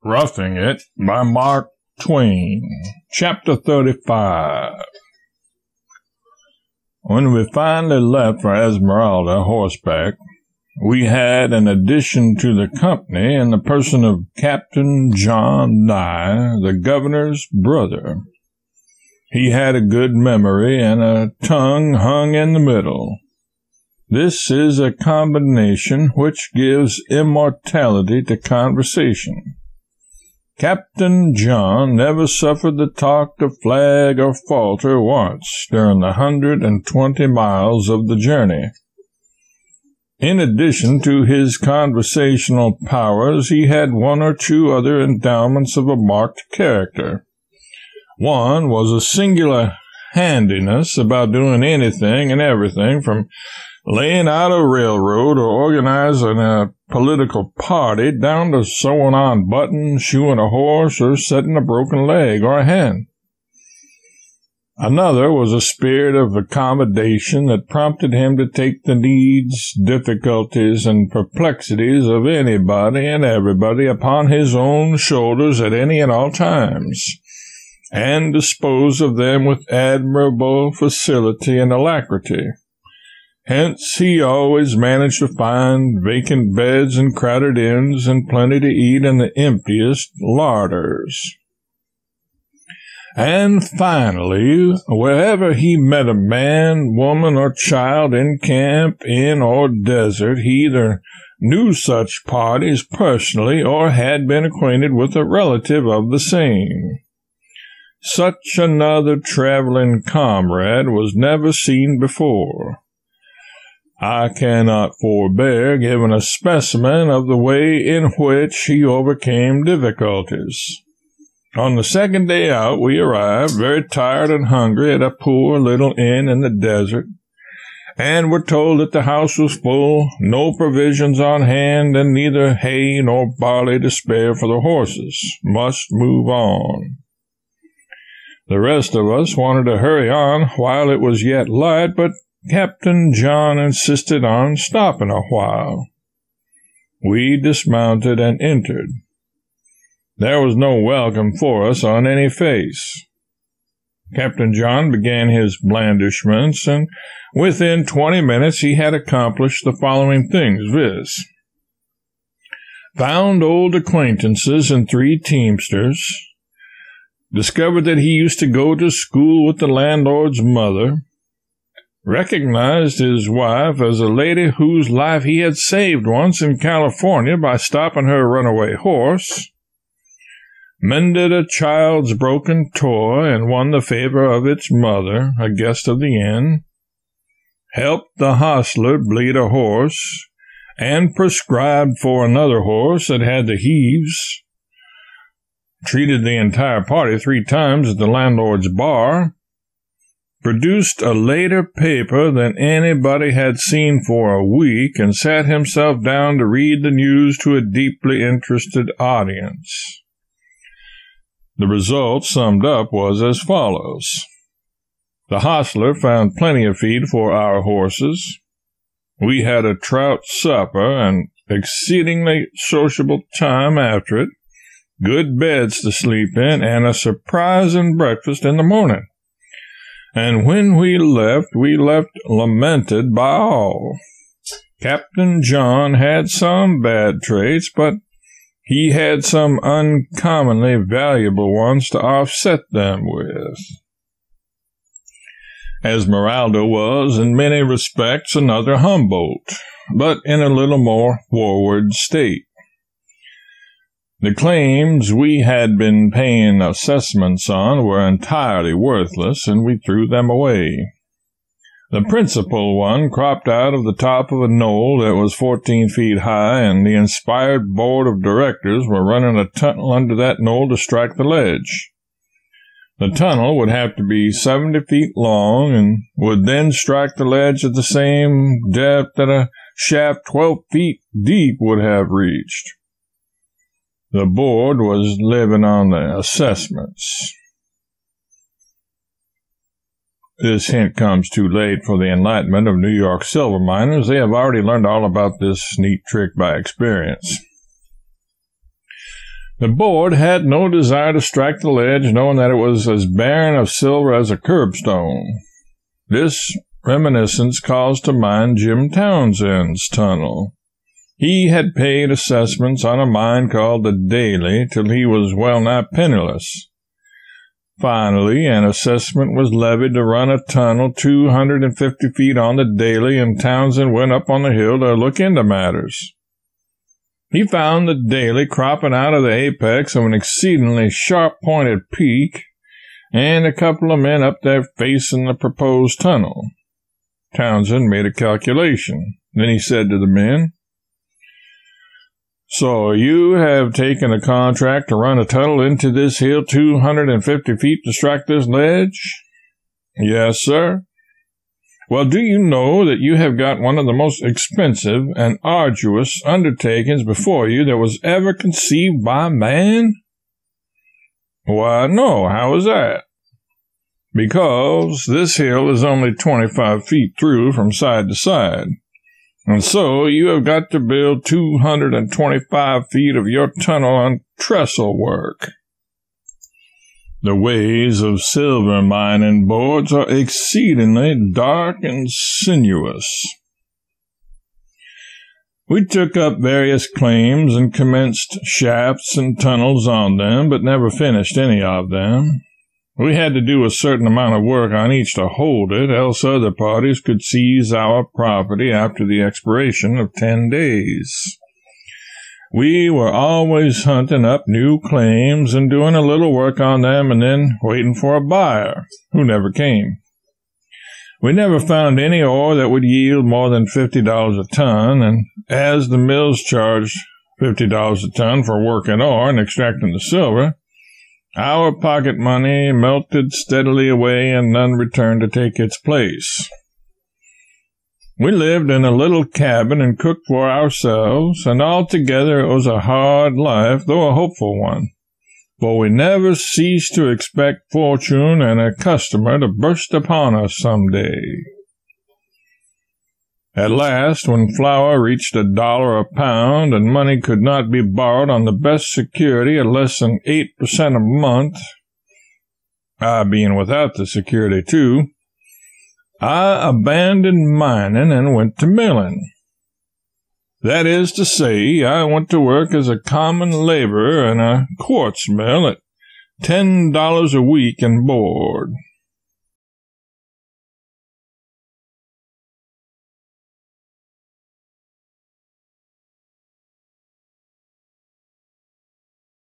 Roughing It by Mark Twain. Chapter 35. When we finally left for Esmeralda horseback, we had an addition to the company in the person of Captain John Nye, the governor's brother. He had a good memory and a tongue hung in the middle. This is a combination which gives immortality to conversation. Captain John never suffered the talk to flag or falter once during the 120 miles of the journey. In addition to his conversational powers, he had one or two other endowments of a marked character. One was a singular handiness about doing anything and everything, from laying out a railroad or organizing a political party down to sewing on buttons, shoeing a horse, or setting a broken leg or a hand. Another was a spirit of accommodation that prompted him to take the needs, difficulties, and perplexities of anybody and everybody upon his own shoulders at any and all times, and dispose of them with admirable facility and alacrity. Hence he always managed to find vacant beds and crowded inns and plenty to eat in the emptiest larders. And finally, wherever he met a man, woman, or child in camp, inn, or desert, he either knew such parties personally or had been acquainted with a relative of the same. Such another traveling comrade was never seen before. I cannot forbear giving a specimen of the way in which he overcame difficulties. On the second day out, we arrived, very tired and hungry, at a poor little inn in the desert, and were told that the house was full, no provisions on hand, and neither hay nor barley to spare for the horses. Must move on. The rest of us wanted to hurry on while it was yet light, but Captain John insisted on stopping a while. We dismounted and entered. There was no welcome for us on any face. Captain John began his blandishments, and within 20 minutes he had accomplished the following things, viz. Found old acquaintances in 3 teamsters, discovered that he used to go to school with the landlord's mother, recognized his wife as a lady whose life he had saved once in California by stopping her runaway horse, mended a child's broken toy and won the favor of its mother, a guest of the inn, helped the hostler bleed a horse, and prescribed for another horse that had the heaves, treated the entire party 3 times at the landlord's bar, produced a later paper than anybody had seen for a week, and sat himself down to read the news to a deeply interested audience. The result summed up was as follows. The hostler found plenty of feed for our horses. We had a trout supper and exceedingly sociable time after it, good beds to sleep in, and a surprising breakfast in the morning. And when we left lamented by all. Captain John had some bad traits, but he had some uncommonly valuable ones to offset them with. Esmeralda was, in many respects, another Humboldt, but in a little more forward state. The claims we had been paying assessments on were entirely worthless, and we threw them away. The principal one cropped out of the top of a knoll that was 14 feet high, and the inspired board of directors were running a tunnel under that knoll to strike the ledge. The tunnel would have to be 70 feet long, and would then strike the ledge at the same depth that a shaft 12 feet deep would have reached. The board was living on the assessments. This hint comes too late for the enlightenment of New York silver miners. They have already learned all about this neat trick by experience. The board had no desire to strike the ledge, knowing that it was as barren of silver as a curbstone. This reminiscence calls to mind Jim Townsend's tunnel. He had paid assessments on a mine called the Daly till he was well-nigh penniless. Finally, an assessment was levied to run a tunnel 250 feet on the Daly, and Townsend went up on the hill to look into matters. He found the Daly cropping out of the apex of an exceedingly sharp-pointed peak, and a couple of men up there facing the proposed tunnel. Townsend made a calculation. Then he said to the men, "So you have taken a contract to run a tunnel into this hill 250 feet to strike this ledge?" "Yes, sir." "Well, do you know that you have got one of the most expensive and arduous undertakings before you that was ever conceived by man?" "Why, no. How is that?" "Because this hill is only 25 feet through from side to side, and so you have got to build 225 feet of your tunnel on trestle work. The ways of silver mining boards are exceedingly dark and sinuous." We took up various claims and commenced shafts and tunnels on them, but never finished any of them. We had to do a certain amount of work on each to hold it, else other parties could seize our property after the expiration of 10 days. We were always hunting up new claims and doing a little work on them and then waiting for a buyer, who never came. We never found any ore that would yield more than $50 a ton, and as the mills charged $50 a ton for working ore and extracting the silver, our pocket money melted steadily away and none returned to take its place. We lived in a little cabin and cooked for ourselves, and altogether it was a hard life, though a hopeful one, for we never ceased to expect fortune and a customer to burst upon us some day. At last, when flour reached $1 a pound and money could not be borrowed on the best security at less than 8% a month, I being without the security too, I abandoned mining and went to milling. That is to say, I went to work as a common laborer in a quartz mill at $10 a week and board.